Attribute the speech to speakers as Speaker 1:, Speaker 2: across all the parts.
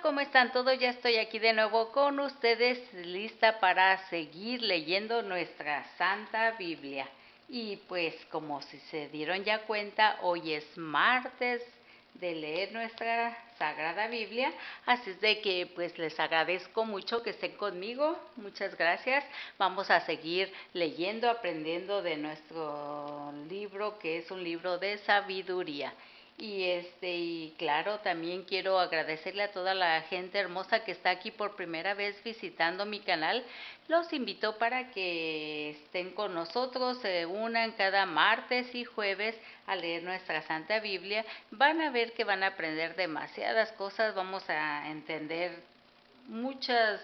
Speaker 1: ¿cómo están todos? Ya estoy aquí de nuevo con ustedes, lista para seguir leyendo nuestra Santa Biblia. Y pues como si se dieron ya cuenta, hoy es martes de leer nuestra Sagrada Biblia, así es de que pues les agradezco mucho que estén conmigo, muchas gracias. Vamos a seguir leyendo, aprendiendo de nuestro libro, que es un libro de sabiduría. Y claro, también quiero agradecerle a toda la gente hermosa que está aquí por primera vez visitando mi canal. Los invito para que estén con nosotros, se unan cada martes y jueves a leer nuestra Santa Biblia. Van a ver que van a aprender demasiadas cosas, vamos a entender muchas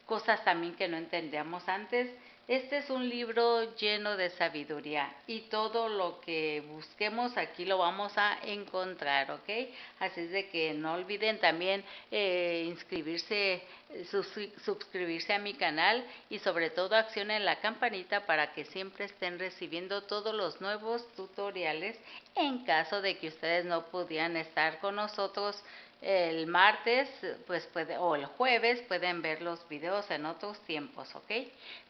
Speaker 1: cosas también que no entendíamos antes. Este es un libro lleno de sabiduría y todo lo que busquemos aquí lo vamos a encontrar, ¿ok? Así es de que no olviden también inscribirse, suscribirse a mi canal y sobre todo accionen la campanita para que siempre estén recibiendo todos los nuevos tutoriales en caso de que ustedes no pudieran estar con nosotros el martes, pues o el jueves pueden ver los videos en otros tiempos, ¿ok?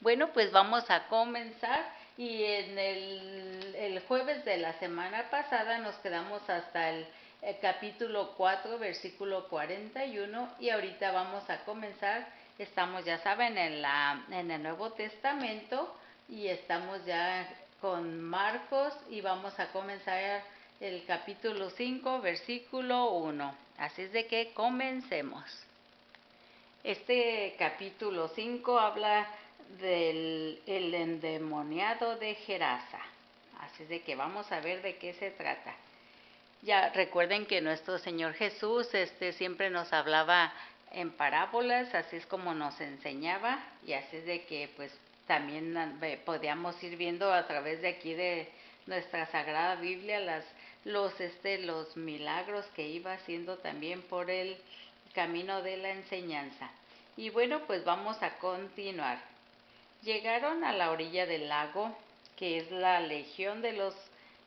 Speaker 1: Bueno, pues vamos a comenzar y en el jueves de la semana pasada nos quedamos hasta el capítulo 4, versículo 41 y ahorita vamos a comenzar. Estamos, ya saben, en el Nuevo Testamento y estamos ya con Marcos y vamos a comenzar el capítulo 5, versículo 1. Así es de que comencemos. Este capítulo 5 habla del endemoniado de Gerasa. Así es de que vamos a ver de qué se trata. Ya recuerden que nuestro Señor Jesús siempre nos hablaba en parábolas, así es como nos enseñaba, y así es de que pues también podíamos ir viendo a través de aquí de nuestra Sagrada Biblia los milagros que iba haciendo también por el camino de la enseñanza. Y bueno, pues vamos a continuar. Llegaron a la orilla del lago, que es la legión de los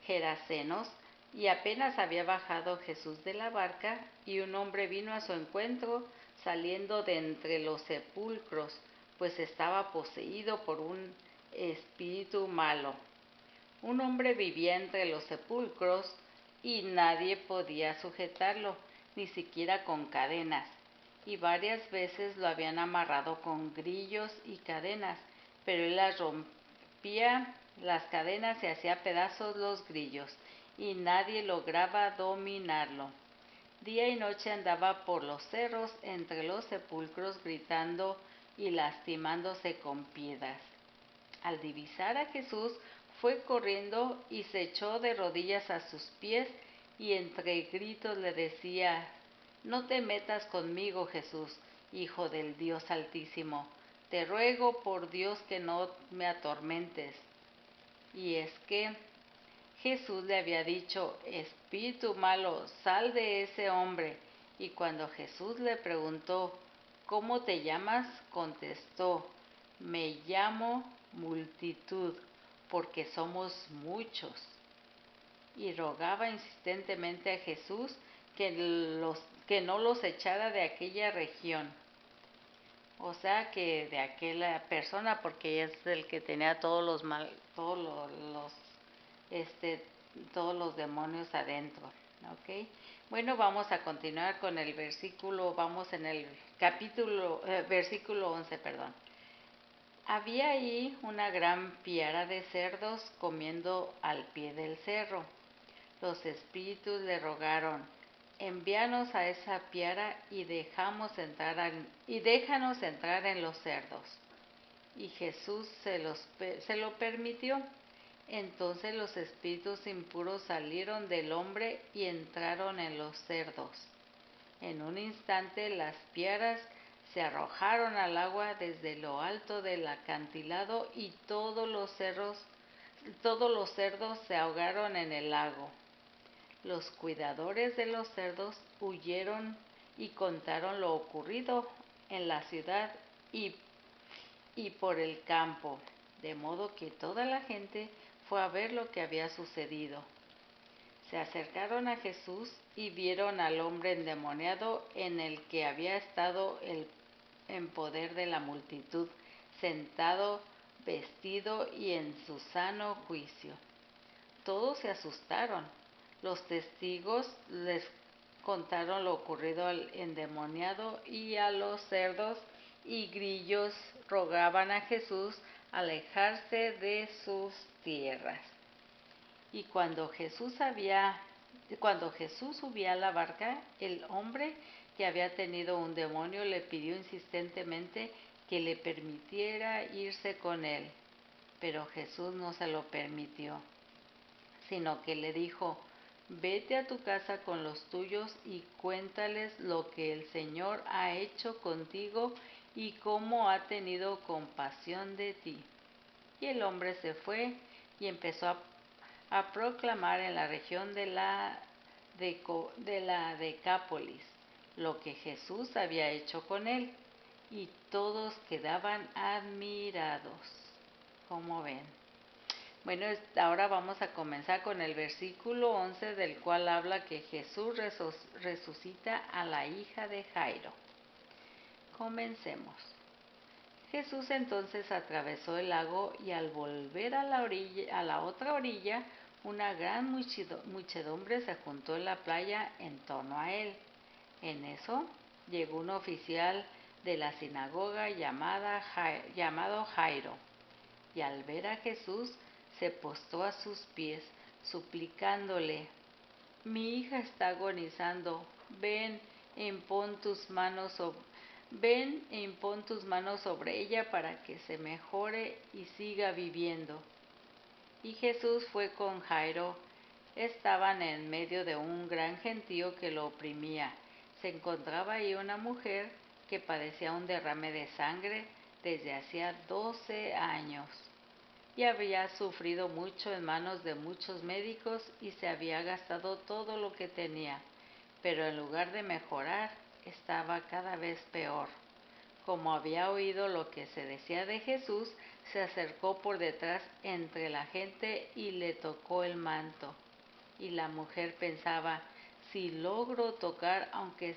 Speaker 1: gerasenos, y apenas había bajado Jesús de la barca, y un hombre vino a su encuentro saliendo de entre los sepulcros, pues estaba poseído por un espíritu malo. Un hombre vivía entre los sepulcros y nadie podía sujetarlo, ni siquiera con cadenas, y varias veces lo habían amarrado con grillos y cadenas, pero él las rompía las cadenas y hacía pedazos los grillos, y nadie lograba dominarlo. Día y noche andaba por los cerros entre los sepulcros gritando y lastimándose con piedras. Al divisar a Jesús, fue corriendo y se echó de rodillas a sus pies y entre gritos le decía: «No te metas conmigo, Jesús, Hijo del Dios Altísimo. Te ruego por Dios que no me atormentes». Y es que Jesús le había dicho: «Espíritu malo, sal de ese hombre». Y cuando Jesús le preguntó: «¿Cómo te llamas?», contestó: «Me llamo Multitud, porque somos muchos». Y rogaba insistentemente a Jesús que no los echara de aquella región. O sea, que de aquella persona, porque es el que tenía este, todos los demonios adentro, ¿ok? Bueno, vamos a continuar con el versículo, vamos en el versículo 11, perdón. Había ahí una gran piara de cerdos comiendo al pie del cerro. Los espíritus le rogaron: «Envíanos a esa piara y déjanos entrar en los cerdos». Y Jesús se lo permitió. Entonces los espíritus impuros salieron del hombre y entraron en los cerdos. En un instante las piaras se arrojaron al agua desde lo alto del acantilado y todos los cerdos se ahogaron en el lago. Los cuidadores de los cerdos huyeron y contaron lo ocurrido en la ciudad y por el campo, de modo que toda la gente fue a ver lo que había sucedido. Se acercaron a Jesús y vieron al hombre endemoniado en el que había estado en poder de la multitud, sentado, vestido y en su sano juicio. Todos se asustaron. Los testigos les contaron lo ocurrido al endemoniado y a los cerdos y grillos rogaban a Jesús alejarse de sus tierras. Y cuando Jesús subía a la barca, el hombre que había tenido un demonio le pidió insistentemente que le permitiera irse con él. Pero Jesús no se lo permitió, sino que le dijo: vete a tu casa con los tuyos y cuéntales lo que el Señor ha hecho contigo y cómo ha tenido compasión de ti. Y el hombre se fue y empezó a proclamar en la región de la Decápolis lo que Jesús había hecho con él, y todos quedaban admirados. ¿Cómo ven? Bueno, ahora vamos a comenzar con el versículo 11, del cual habla que Jesús resucita a la hija de Jairo. Comencemos. Jesús entonces atravesó el lago y al volver a la otra orilla, una gran muchedumbre se juntó en la playa en torno a él. En eso llegó un oficial de la sinagoga llamado Jairo, y al ver a Jesús se postró a sus pies, suplicándole: mi hija está agonizando, ven e impon tus manos sobre ella para que se mejore y siga viviendo. Y Jesús fue con Jairo. Estaban en medio de un gran gentío que lo oprimía. Se encontraba ahí una mujer que padecía un derrame de sangre desde hacía 12 años. Y había sufrido mucho en manos de muchos médicos y se había gastado todo lo que tenía, pero en lugar de mejorar, estaba cada vez peor. Como había oído lo que se decía de Jesús, se acercó por detrás entre la gente y le tocó el manto. Y la mujer pensaba: si logro tocar, aunque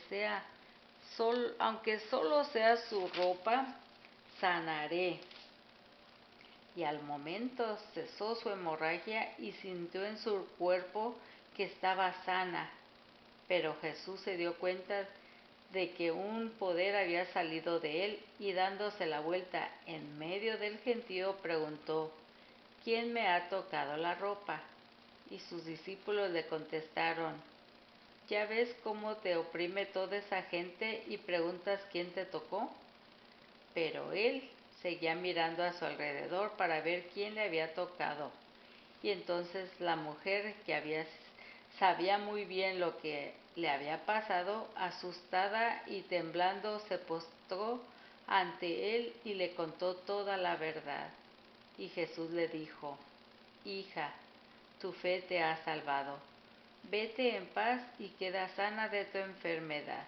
Speaker 1: solo sea su ropa, sanaré. Y al momento cesó su hemorragia y sintió en su cuerpo que estaba sana. Pero Jesús se dio cuenta de que un poder había salido de él y dándose la vuelta en medio del gentío preguntó: ¿quién me ha tocado la ropa? Y sus discípulos le contestaron: ¿ya ves cómo te oprime toda esa gente y preguntas quién te tocó? Pero él seguía mirando a su alrededor para ver quién le había tocado. Y entonces la mujer, que sabía muy bien lo que le había pasado, asustada y temblando, se postró ante él y le contó toda la verdad. Y Jesús le dijo: hija, tu fe te ha salvado. Vete en paz y queda sana de tu enfermedad.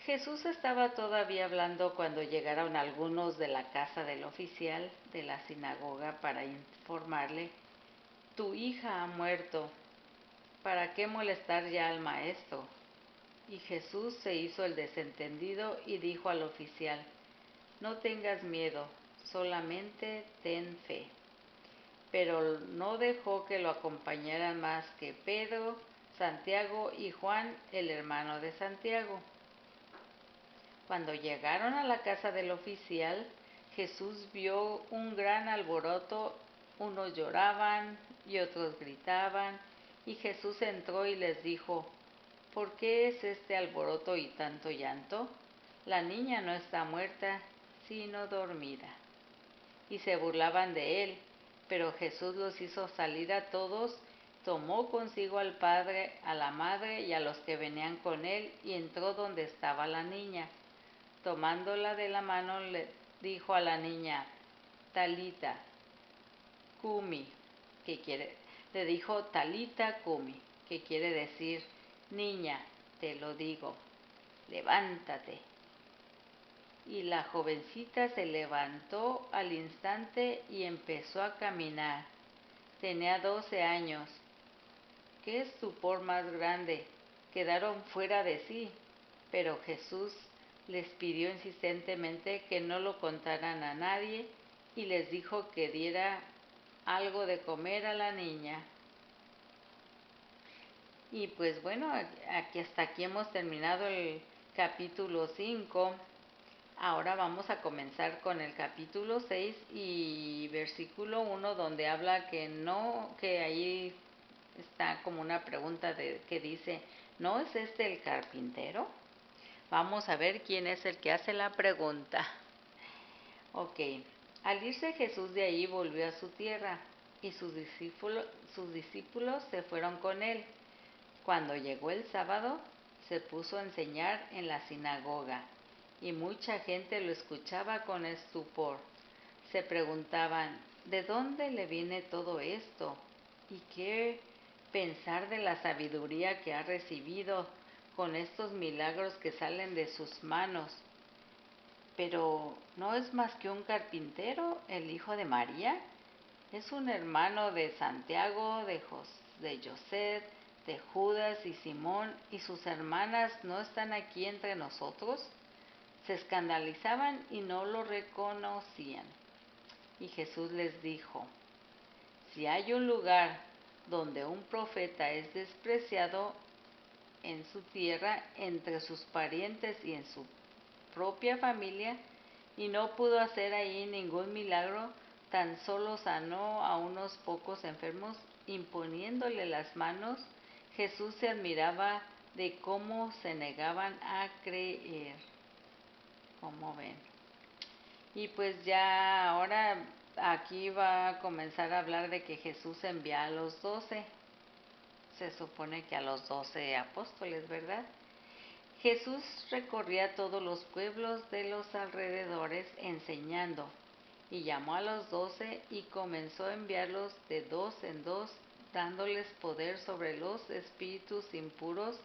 Speaker 1: Jesús estaba todavía hablando cuando llegaron algunos de la casa del oficial de la sinagoga para informarle: tu hija ha muerto, ¿para qué molestar ya al maestro? Y Jesús se hizo el desentendido y dijo al oficial: no tengas miedo, solamente ten fe. Pero no dejó que lo acompañaran más que Pedro, Santiago y Juan, el hermano de Santiago. Cuando llegaron a la casa del oficial, Jesús vio un gran alboroto. Unos lloraban y otros gritaban, y Jesús entró y les dijo: ¿por qué es este alboroto y tanto llanto? La niña no está muerta, sino dormida. Y se burlaban de él, pero Jesús los hizo salir a todos, tomó consigo al padre, a la madre y a los que venían con él, y entró donde estaba la niña. Tomándola de la mano, le dijo a la niña: Talita Kumi, le dijo Talita Kumi, que quiere decir: niña, te lo digo, levántate. Y la jovencita se levantó al instante y empezó a caminar. Tenía 12 años qué estupor más grande. Quedaron fuera de sí, pero Jesús les pidió insistentemente que no lo contaran a nadie y les dijo que diera algo de comer a la niña. Y pues bueno, hasta aquí hemos terminado el capítulo 5. Ahora vamos a comenzar con el capítulo 6 y versículo 1, donde habla que ahí está como una pregunta que dice, ¿no es este el carpintero? Vamos a ver quién es el que hace la pregunta. Ok, al irse Jesús de ahí volvió a su tierra y sus discípulos se fueron con él. Cuando llegó el sábado, se puso a enseñar en la sinagoga y mucha gente lo escuchaba con estupor. Se preguntaban, ¿de dónde le viene todo esto? ¿Y qué pensar de la sabiduría que ha recibido con estos milagros que salen de sus manos? Pero ¿no es más que un carpintero, el hijo de María? Es un hermano de Santiago, de José, de Judas y Simón, y sus hermanas no están aquí entre nosotros. Se escandalizaban y no lo reconocían. Y Jesús les dijo, si hay un lugar donde un profeta es despreciado en su tierra, entre sus parientes y en su propia familia, y no pudo hacer ahí ningún milagro, tan solo sanó a unos pocos enfermos imponiéndole las manos, Jesús se admiraba de cómo se negaban a creer. Como ven. Y pues ya ahora aquí va a comenzar a hablar de que Jesús envía a los 12. Se supone que a los 12 apóstoles, ¿verdad? Jesús recorría todos los pueblos de los alrededores enseñando, y llamó a los 12 y comenzó a enviarlos de dos en dos, dándoles poder sobre los espíritus impuros,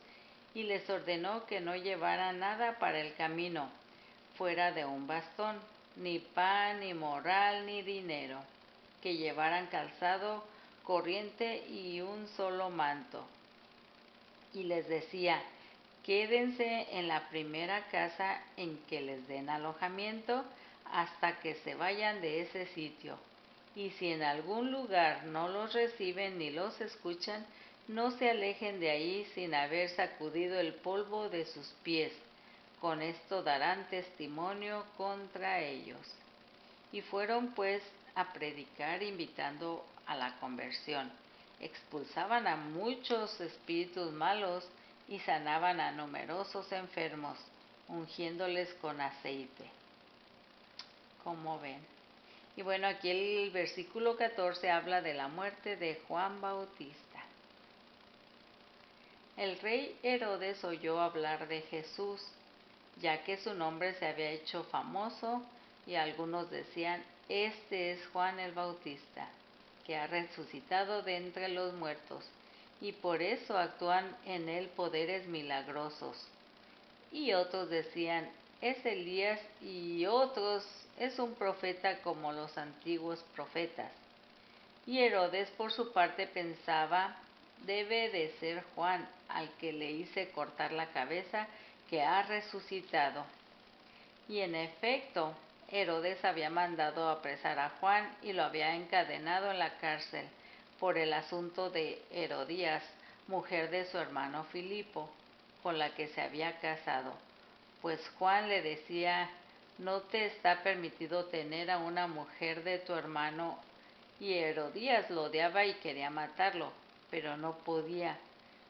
Speaker 1: y les ordenó que no llevaran nada para el camino, fuera de un bastón, ni pan, ni morral, ni dinero, que llevaran calzado, corriente y un solo manto. Y les decía, quédense en la primera casa en que les den alojamiento hasta que se vayan de ese sitio. Y si en algún lugar no los reciben ni los escuchan, no se alejen de ahí sin haber sacudido el polvo de sus pies. Con esto darán testimonio contra ellos. Y fueron pues a predicar invitando a la conversión. Expulsaban a muchos espíritus malos y sanaban a numerosos enfermos, ungiéndoles con aceite. Como ven. Y bueno, aquí el versículo 14 habla de la muerte de Juan Bautista. El rey Herodes oyó hablar de Jesús, ya que su nombre se había hecho famoso, y algunos decían, este es Juan el Bautista, que ha resucitado de entre los muertos, y por eso actúan en él poderes milagrosos. Y otros decían, es Elías, y otros, es un profeta como los antiguos profetas. Y Herodes por su parte pensaba, debe de ser Juan, al que le hice cortar la cabeza, que ha resucitado. Y en efecto, Herodes había mandado apresar a Juan y lo había encadenado en la cárcel por el asunto de Herodías, mujer de su hermano Filipo, con la que se había casado. Pues Juan le decía, no te está permitido tener a una mujer de tu hermano, y Herodías lo odiaba y quería matarlo, pero no podía,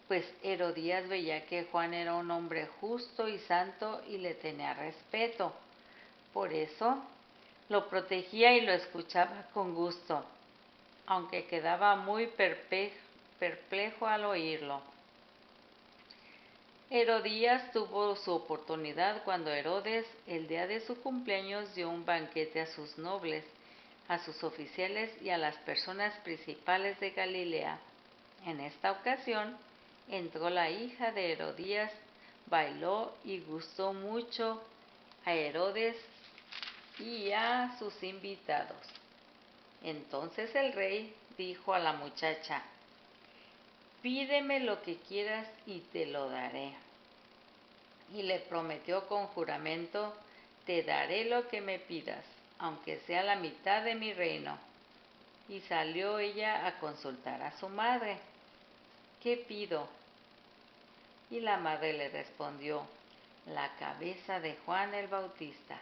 Speaker 1: pues Herodías veía que Juan era un hombre justo y santo y le tenía respeto. Por eso lo protegía y lo escuchaba con gusto, aunque quedaba muy perplejo al oírlo. Herodías tuvo su oportunidad cuando Herodes, el día de su cumpleaños, dio un banquete a sus nobles, a sus oficiales y a las personas principales de Galilea. En esta ocasión, entró la hija de Herodías, bailó y gustó mucho a Herodes y a sus invitados. Entonces el rey dijo a la muchacha, pídeme lo que quieras y te lo daré. Y le prometió con juramento, te daré lo que me pidas, aunque sea la mitad de mi reino. Y salió ella a consultar a su madre. ¿Qué pido? Y la madre le respondió, la cabeza de Juan el Bautista.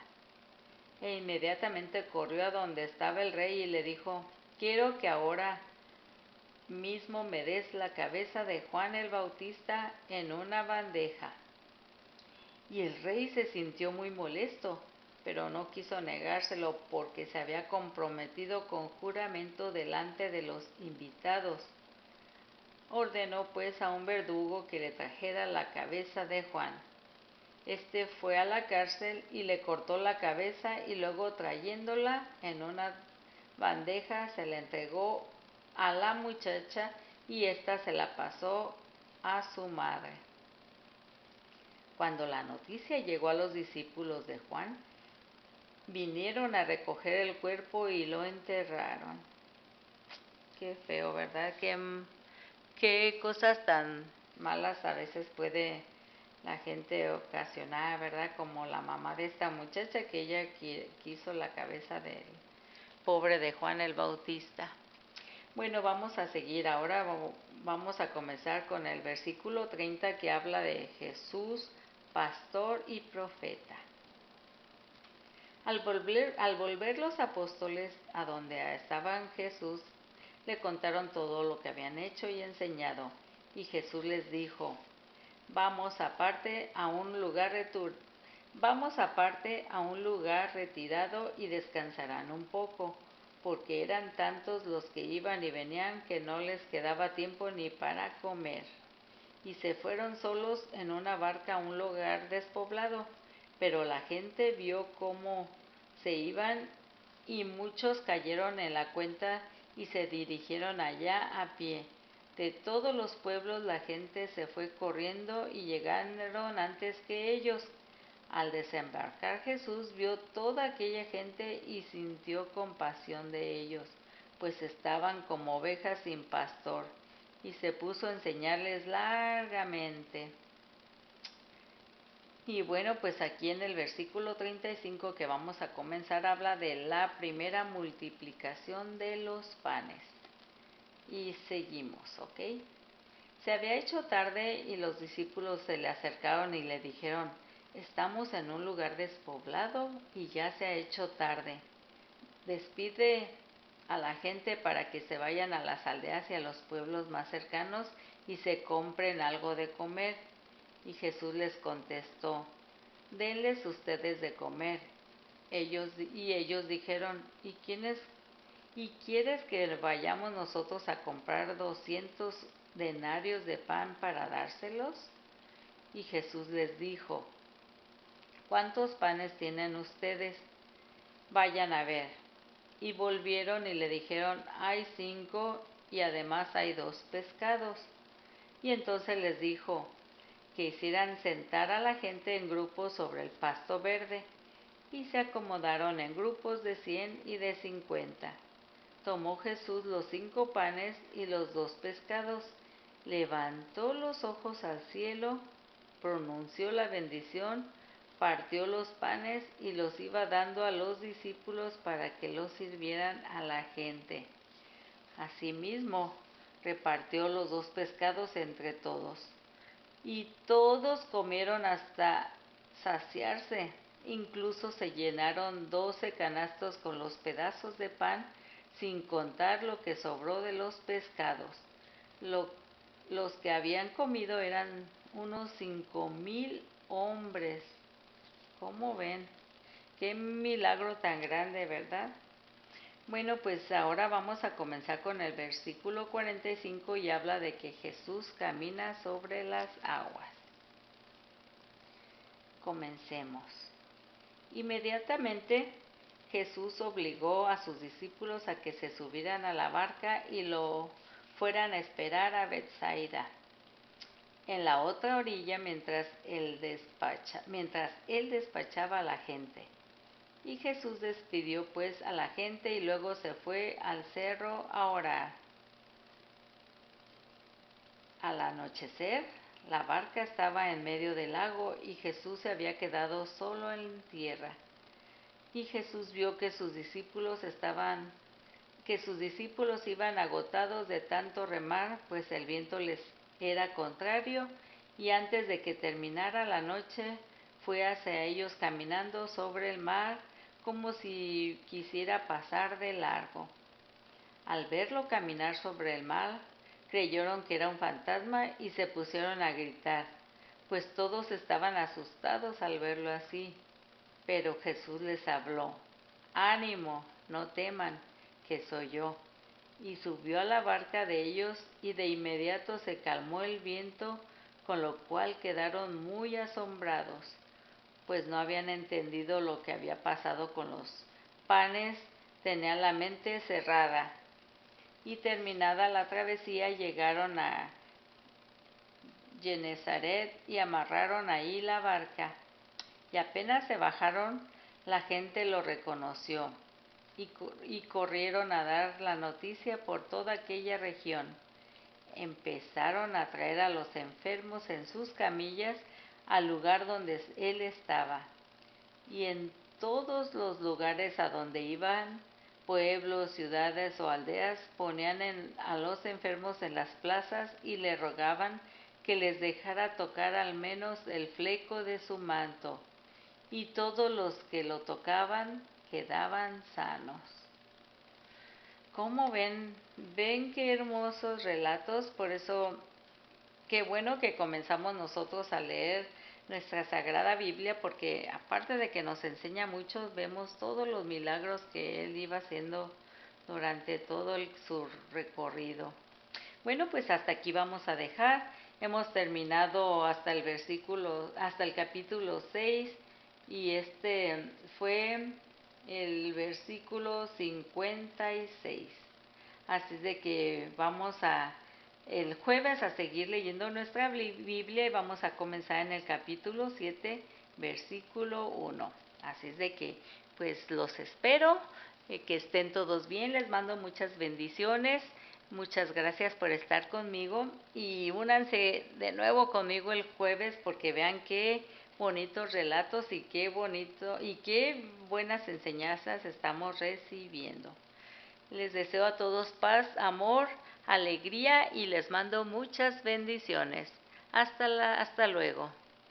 Speaker 1: E inmediatamente corrió a donde estaba el rey y le dijo, quiero que ahora mismo me des la cabeza de Juan el Bautista en una bandeja. Y el rey se sintió muy molesto, pero no quiso negárselo porque se había comprometido con juramento delante de los invitados. Ordenó pues a un verdugo que le trajera la cabeza de Juan. Este fue a la cárcel y le cortó la cabeza y luego trayéndola en una bandeja se la entregó a la muchacha y ésta se la pasó a su madre. Cuando la noticia llegó a los discípulos de Juan, vinieron a recoger el cuerpo y lo enterraron. Qué feo, ¿verdad? Qué cosas tan malas a veces puede la gente ocasionar, ¿verdad? Como la mamá de esta muchacha que ella quiso la cabeza del pobre de Juan el Bautista. Bueno, vamos a seguir. Ahora vamos a comenzar con el versículo 30 que habla de Jesús, pastor y profeta. Al volver los apóstoles a donde estaban Jesús, le contaron todo lo que habían hecho y enseñado. Y Jesús les dijo, vamos aparte a un lugar retirado y descansarán un poco, porque eran tantos los que iban y venían que no les quedaba tiempo ni para comer. Y se fueron solos en una barca a un lugar despoblado, pero la gente vio cómo se iban y muchos cayeron en la cuenta y se dirigieron allá a pie. De todos los pueblos la gente se fue corriendo y llegaron antes que ellos. Al desembarcar Jesús vio toda aquella gente y sintió compasión de ellos, pues estaban como ovejas sin pastor, y se puso a enseñarles largamente. Y bueno, pues aquí en el versículo 35 que vamos a comenzar habla de la primera multiplicación de los panes. Y seguimos, ¿ok? Se había hecho tarde y los discípulos se le acercaron y le dijeron, estamos en un lugar despoblado y ya se ha hecho tarde. Despide a la gente para que se vayan a las aldeas y a los pueblos más cercanos y se compren algo de comer. Y Jesús les contestó, denles ustedes de comer. Ellos dijeron, ¿y quieres que vayamos nosotros a comprar 200 denarios de pan para dárselos? Y Jesús les dijo, ¿cuántos panes tienen ustedes? Vayan a ver. Y volvieron y le dijeron, hay 5 y además hay 2 pescados. Y entonces les dijo que hicieran sentar a la gente en grupos sobre el pasto verde. Y se acomodaron en grupos de 100 y de 50. Tomó Jesús los 5 panes y los 2 pescados, levantó los ojos al cielo, pronunció la bendición, partió los panes y los iba dando a los discípulos para que los sirvieran a la gente. Asimismo, repartió los 2 pescados entre todos. Y todos comieron hasta saciarse. Incluso se llenaron 12 canastos con los pedazos de pan, sin contar lo que sobró de los pescados. Los que habían comido eran unos 5,000 hombres. ¿Cómo ven? Qué milagro tan grande, ¿verdad? Bueno, pues ahora vamos a comenzar con el versículo 45 y habla de que Jesús camina sobre las aguas. Comencemos. Inmediatamente Jesús obligó a sus discípulos a que se subieran a la barca y lo fueran a esperar a Betsaida, en la otra orilla, mientras él despachaba a la gente. Y Jesús despidió pues a la gente y luego se fue al cerro a orar. Al anochecer, la barca estaba en medio del lago y Jesús se había quedado solo en tierra. Y Jesús vio que sus discípulos iban agotados de tanto remar, pues el viento les era contrario, y antes de que terminara la noche, fue hacia ellos caminando sobre el mar, como si quisiera pasar de largo. Al verlo caminar sobre el mar, creyeron que era un fantasma y se pusieron a gritar, pues todos estaban asustados al verlo así. Pero Jesús les habló: «Ánimo, no teman, que soy yo». Y subió a la barca de ellos, y de inmediato se calmó el viento, con lo cual quedaron muy asombrados, pues no habían entendido lo que había pasado con los panes, tenían la mente cerrada. Y terminada la travesía llegaron a Genezaret y amarraron ahí la barca. Y apenas se bajaron, la gente lo reconoció y corrieron a dar la noticia por toda aquella región. Empezaron a traer a los enfermos en sus camillas al lugar donde él estaba. Y en todos los lugares a donde iban, pueblos, ciudades o aldeas, ponían a los enfermos en las plazas y le rogaban que les dejara tocar al menos el fleco de su manto. Y todos los que lo tocaban quedaban sanos. ¿Cómo ven? ¿Ven qué hermosos relatos? Por eso, qué bueno que comenzamos nosotros a leer nuestra Sagrada Biblia, porque aparte de que nos enseña mucho, vemos todos los milagros que Él iba haciendo durante todo su recorrido. Bueno, pues hasta aquí vamos a dejar. Hemos terminado hasta el capítulo 6, y este fue el versículo 56. Así de que vamos el jueves a seguir leyendo nuestra Biblia, y vamos a comenzar en el capítulo 7, versículo 1. Así es de que pues los espero, que estén todos bien, les mando muchas bendiciones. Muchas gracias por estar conmigo, y únanse de nuevo conmigo el jueves, porque vean qué bonitos relatos y qué buenas enseñanzas estamos recibiendo. Les deseo a todos paz, amor, alegría, y les mando muchas bendiciones. Hasta luego.